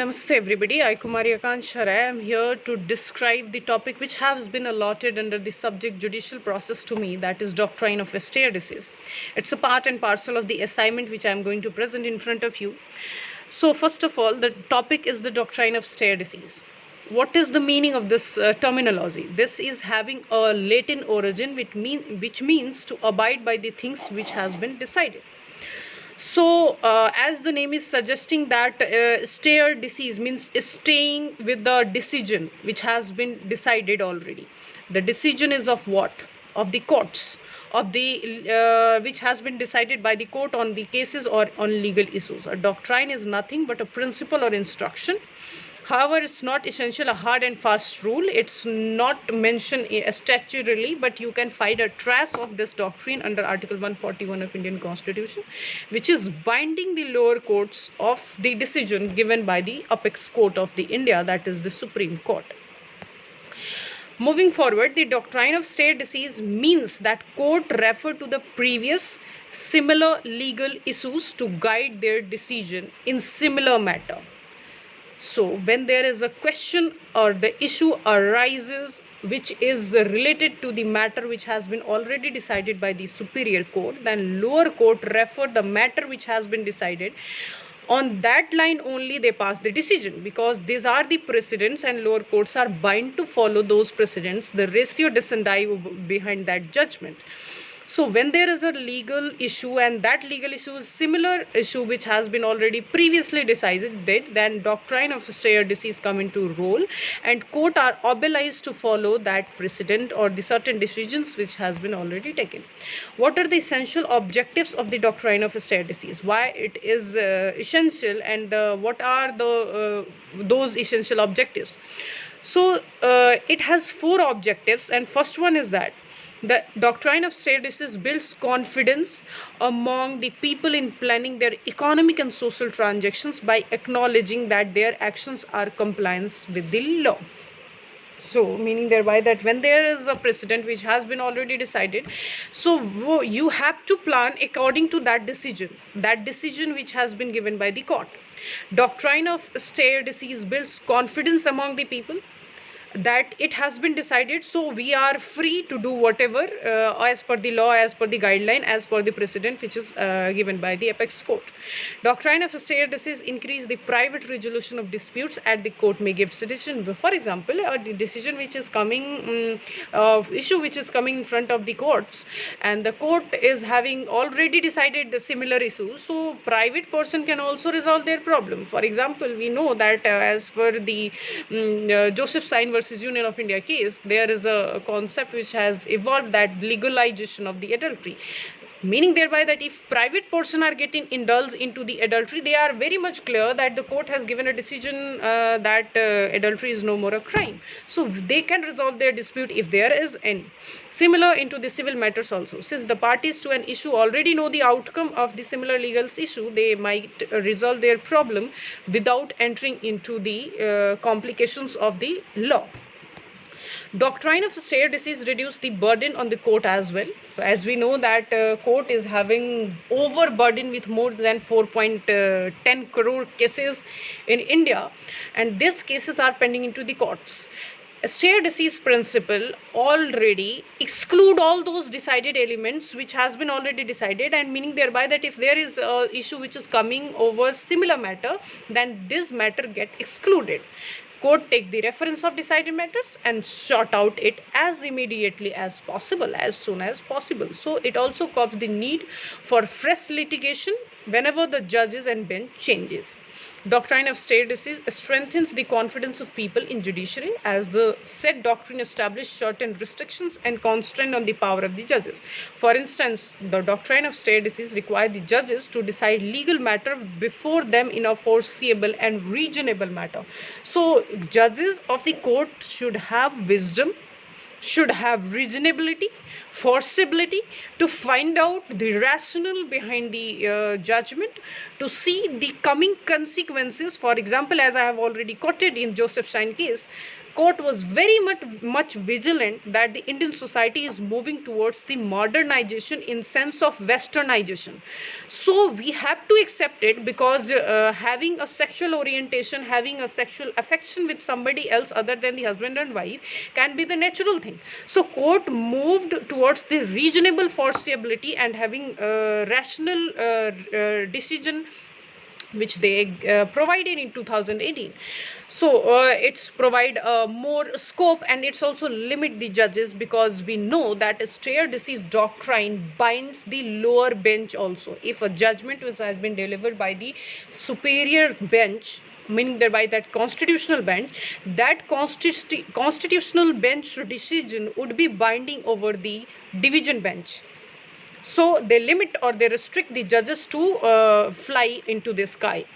Namaste everybody, I Kumari Akanshara. I am here to describe the topic which has been allotted under the subject judicial process to me, that is Doctrine of Stare Decisis. It's a part and parcel of the assignment which I am going to present in front of you. So first of all, the topic is the Doctrine of Stare Decisis. What is the meaning of this terminology? This is having a Latin origin which means to abide by the things which has been decided. So, as the name is suggesting that stare decisis means staying with the decision which has been decided already. The decision is of what? Of the courts, of the which has been decided by the court on the cases or on legal issues. A doctrine is nothing but a principle or instruction. However, it's not essential a hard and fast rule. It's not mentioned statutorily, but you can find a trace of this doctrine under Article 141 of Indian Constitution, which is binding the lower courts of the decision given by the apex court of the India, that is the Supreme Court. Moving forward, the doctrine of stare decisis means that court refer to the previous similar legal issues to guide their decision in similar matter. So when there is a question or the issue arises which is related to the matter which has been already decided by the superior court, then lower court refer the matter which has been decided. On that line only they pass the decision, because these are the precedents and lower courts are bound to follow those precedents, the ratio decidendi behind that judgment. So when there is a legal issue and that legal issue is similar issue which has been already previously decided, then doctrine of stare decisis come into role, and court are obliged to follow that precedent or the certain decisions which has been already taken. What are the essential objectives of the doctrine of stare decisis? Why it is essential, and what are the those essential objectives? So it has four objectives, and first one is that the doctrine of stare decisis builds confidence among the people in planning their economic and social transactions by acknowledging that their actions are compliance with the law. So meaning thereby that when there is a precedent which has been already decided, so you have to plan according to that decision which has been given by the court. Doctrine of stare decisis builds confidence among the people that it has been decided, so we are free to do whatever as per the law, as per the guideline, as per the precedent which is given by the apex court. Doctrine of stare decisis increase the private resolution of disputes at the court may give decision. For example, a decision which is coming issue which is coming in front of the courts, and the court is having already decided the similar issue, so private person can also resolve their problem. For example, we know that as per the Joseph Sign versus Union of India case, there is a concept which has evolved, that legalization of the adultery, meaning thereby that if private person are getting indulged into the adultery, they are very much clear that the court has given a decision that adultery is no more a crime, so they can resolve their dispute if there is any. Similar into the civil matters also, since the parties to an issue already know the outcome of the similar legal issue, they might resolve their problem without entering into the complications of the law. Doctrine of stare decisis reduce the burden on the court as well, as we know that court is having overburden with more than 4.10 crore cases in India, and these cases are pending into the courts. Stare decisis principle already exclude all those decided elements which has been already decided, and meaning thereby that if there is a issue which is coming over similar matter, then this matter get excluded. Court take the reference of decided matters and sort out it as immediately as possible, as soon as possible. So it also curbs the need for fresh litigation whenever the judges and bench changes. Doctrine of stare decisis strengthens the confidence of people in judiciary, as the said doctrine establishes certain restrictions and constraint on the power of the judges. For instance, the doctrine of stare decisis requires the judges to decide legal matter before them in a foreseeable and reasonable matter. So judges of the court should have wisdom, should have reasonability, forcibility to find out the rationale behind the judgment, to see the coming consequences. For example, as I have already quoted in Joseph Stein case, court was very much vigilant that the Indian society is moving towards the modernization in sense of westernization. So we have to accept it, because having a sexual orientation, having a sexual affection with somebody else other than the husband and wife can be the natural thing. So court moved towards the reasonable foreseeability and having rational decision, which they provided in 2018. So it's provide more scope, and it's also limit the judges, because we know that a stare decisis doctrine binds the lower bench also. If a judgment has been delivered by the superior bench, meaning thereby that constitutional bench, that constitutional bench decision would be binding over the division bench. So they limit or they restrict the judges to fly into the sky.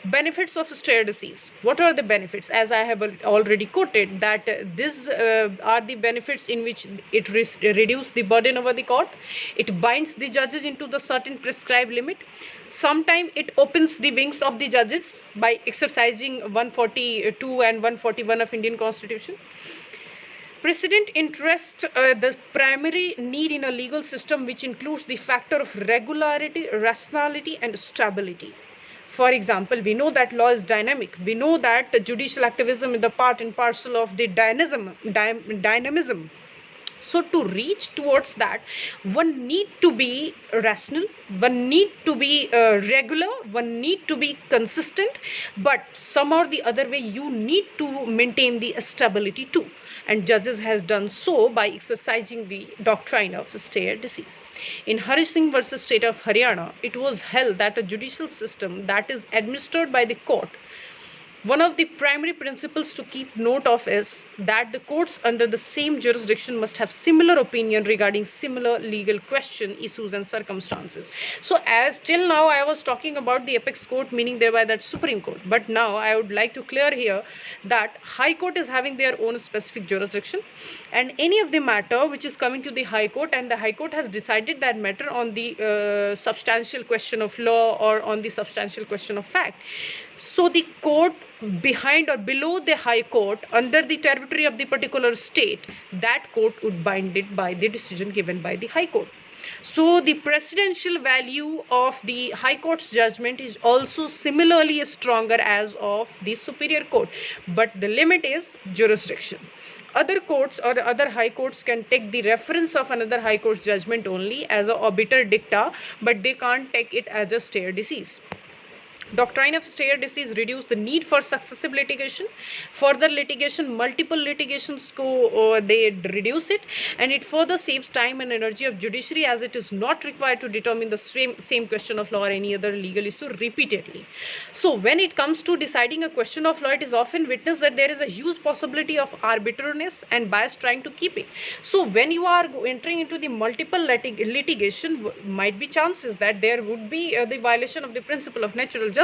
Benefits of stare decisis. What are the benefits? As I have already quoted, that these are the benefits in which it reduces the burden over the court. It binds the judges into the certain prescribed limit. Sometimes it opens the wings of the judges by exercising 142 and 141 of Indian Constitution. Precedent interest, the primary need in a legal system, which includes the factor of regularity, rationality, and stability. For example, we know that law is dynamic. We know that judicial activism is the part and parcel of the dynamism. So to reach towards that, one need to be rational, one need to be regular, one need to be consistent, but somehow or the other way you need to maintain the stability too. And judges has done so by exercising the doctrine of stare decisis. In Hari Singh versus State of Haryana, it was held that a judicial system that is administered by the court, one of the primary principles to keep note of is that the courts under the same jurisdiction must have similar opinion regarding similar legal question, issues, and circumstances. So as till now I was talking about the apex court, meaning thereby that Supreme Court, but now I would like to clear here that High Court is having their own specific jurisdiction, and any of the matter which is coming to the High Court and the High Court has decided that matter on the substantial question of law or on the substantial question of fact, so the court behind or below the High Court under the territory of the particular state, that court would bind it by the decision given by the High Court. So the precedential value of the High Court's judgment is also similarly stronger as of the Superior Court, but the limit is jurisdiction. Other courts or other high courts can take the reference of another high court's judgment only as a obiter dicta, but they can't take it as a stare decisis. Doctrine of stare decisis reduce the need for successive litigation. Further litigation, multiple litigations they reduce it, and it further saves time and energy of judiciary, as it is not required to determine the same question of law or any other legal issue repeatedly. So when it comes to deciding a question of law, it is often witnessed that there is a huge possibility of arbitrariness and bias trying to keep it. So when you are entering into the multiple litigation, might be chances that there would be the violation of the principle of natural justice.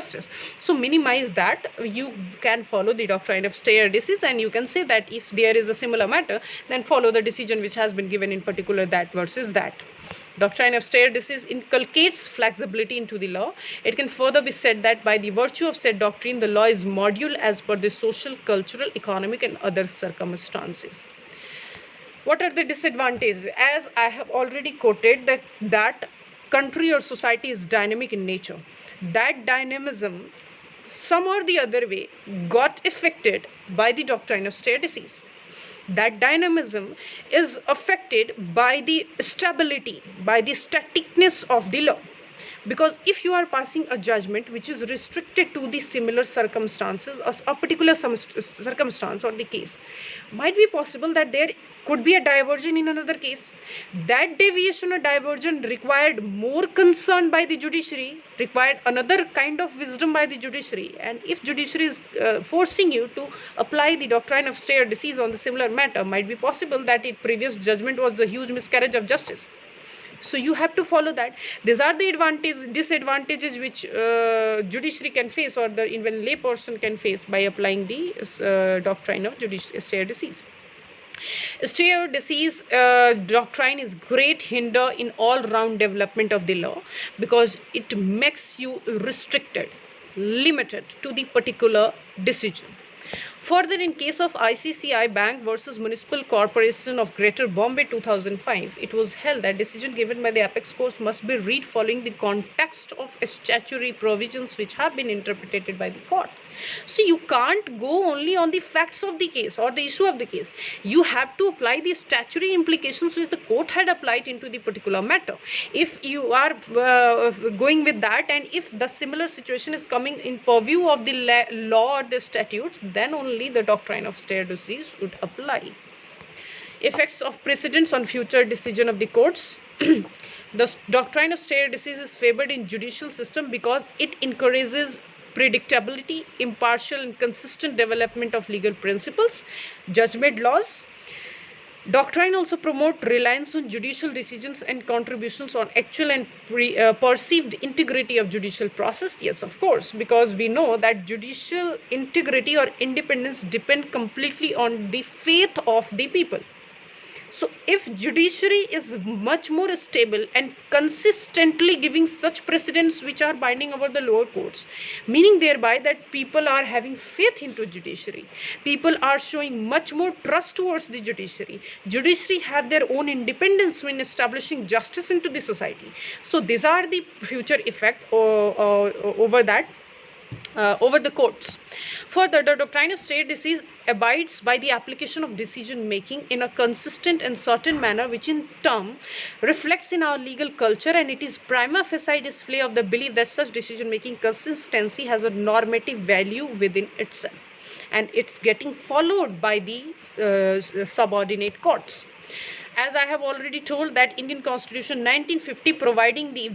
So minimize that. You can follow the doctrine of stare decisis, and you can say that if there is a similar matter, then follow the decision which has been given in particular that versus that. Doctrine of stare decisis inculcates flexibility into the law. It can further be said that by the virtue of said doctrine, the law is modular as per the social, cultural, economic, and other circumstances. What are the disadvantages? As I have already quoted, that country or society is dynamic in nature. That dynamism, some or the other way, got affected by the doctrine of stare decisis. That dynamism is affected by the stability, by the staticness of the law. Because if you are passing a judgment which is restricted to the similar circumstances, or a particular circumstance or the case, might be possible that there could be a diversion in another case. That deviation or diversion required more concern by the judiciary, required another kind of wisdom by the judiciary. And if judiciary is forcing you to apply the doctrine of stare decisis on the similar matter, might be possible that its previous judgment was the huge miscarriage of justice. So you have to follow that. These are the disadvantages which judiciary can face, or the even lay person can face by applying the doctrine of stare decisis. Stare decisis doctrine is great hinder in all round development of the law, because it makes you restricted, limited to the particular decision. Further, in case of ICCI Bank versus Municipal Corporation of Greater Bombay 2005, it was held that decision given by the apex court must be read following the context of statutory provisions which have been interpreted by the court. So you can't go only on the facts of the case or the issue of the case. You have to apply the statutory implications which the court had applied into the particular matter. If you are going with that, and if the similar situation is coming in purview of the law or the statutes, then only the doctrine of stare decisis would apply. Effects of precedents on future decision of the courts. The doctrine of stare decisis is favored in judicial system because it encourages predictability, impartial and consistent development of legal principles, judgment laws. Doctrine also promote reliance on judicial decisions and contributions on actual and perceived integrity of judicial process. Yes, of course, because we know that judicial integrity or independence depend completely on the faith of the people. So if judiciary is much more stable and consistently giving such precedents which are binding over the lower courts, meaning thereby that people are having faith into judiciary, people are showing much more trust towards the judiciary have their own independence when establishing justice into the society. So these are the future effect over that. Over the courts. Further, the doctrine of stare decisis abides by the application of decision making in a consistent and certain manner, which in turn reflects in our legal culture, and it is prima facie display of the belief that such decision making consistency has a normative value within itself, and it's getting followed by the subordinate courts. As I have already told, that Indian Constitution 1950 providing the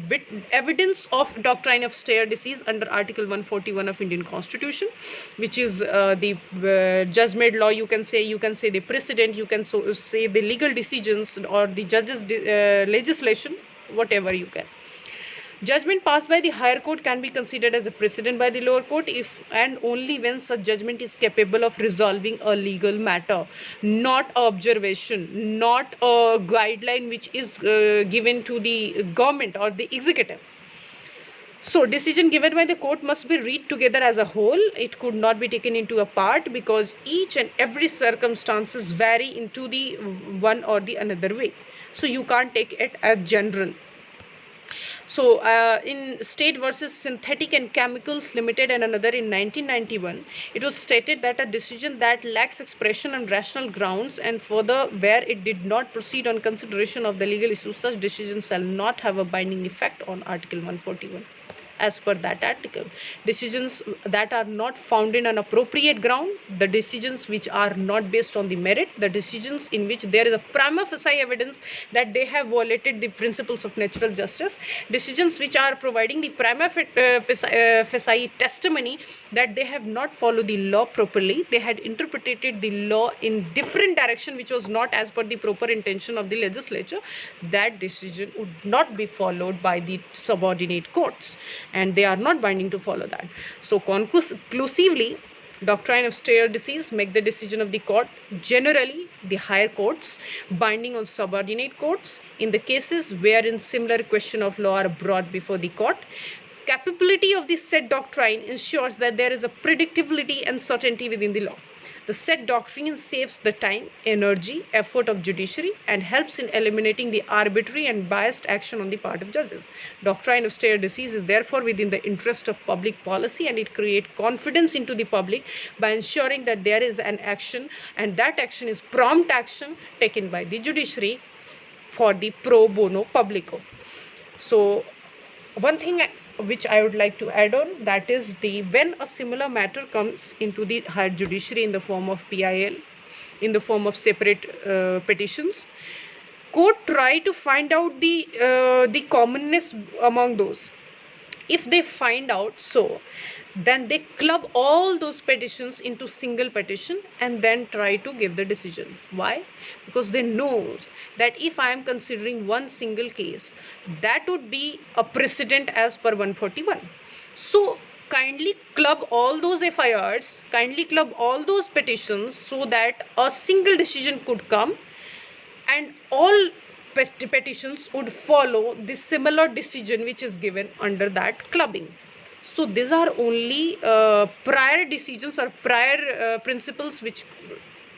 evidence of doctrine of stare decisis under Article 141 of Indian Constitution, which is the judgment law, you can say the precedent, you can say the legal decisions or the judges legislation, whatever you can. Judgment passed by the higher court can be considered as a precedent by the lower court if and only when such judgment is capable of resolving a legal matter, not observation, not a guideline which is given to the government or the executive. So decision given by the court must be read together as a whole. It could not be taken into a part because each and every circumstances vary into the one or the another way. So you can't take it as general. So in State versus Synthetic and Chemicals Limited and another in 1991, it was stated that a decision that lacks expression on rational grounds and further where it did not proceed on consideration of the legal issue, such decisions shall not have a binding effect on Article 141. As per that article, decisions that are not found in an appropriate ground, the decisions which are not based on the merit, the decisions in which there is a prima facie evidence that they have violated the principles of natural justice, decisions which are providing the prima facie testimony that they have not followed the law properly, they had interpreted the law in different direction which was not as per the proper intention of the legislature, that decision would not be followed by the subordinate courts, and they are not binding to follow that. So conclusively, doctrine of stare decisis make the decision of the court, generally the higher courts, binding on subordinate courts in the cases wherein similar question of law are brought before the court. Capability of the said doctrine ensures that there is a predictability and certainty within the law. The said doctrine saves the time, energy, effort of judiciary and helps in eliminating the arbitrary and biased action on the part of judges. Doctrine of stare decisis is therefore within the interest of public policy, and it creates confidence into the public by ensuring that there is an action, and that action is prompt action taken by the judiciary for the pro bono publico. So one thing which I would like to add on, that is when a similar matter comes into the higher judiciary in the form of PIL, in the form of separate petitions, court try to find out the commonness among those. If they find out so, then they club all those petitions into single petition and then try to give the decision. Why? Because they know that if I am considering one single case, that would be a precedent as per 141. So kindly club all those FIRs, kindly club all those petitions so that a single decision could come and all petitions would follow the similar decision which is given under that clubbing. So these are only prior decisions or prior principles which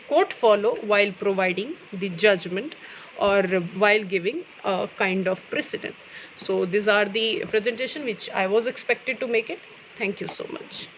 court follow while providing the judgment or while giving a kind of precedent. So these are the presentation which I was expected to make it. Thank you so much.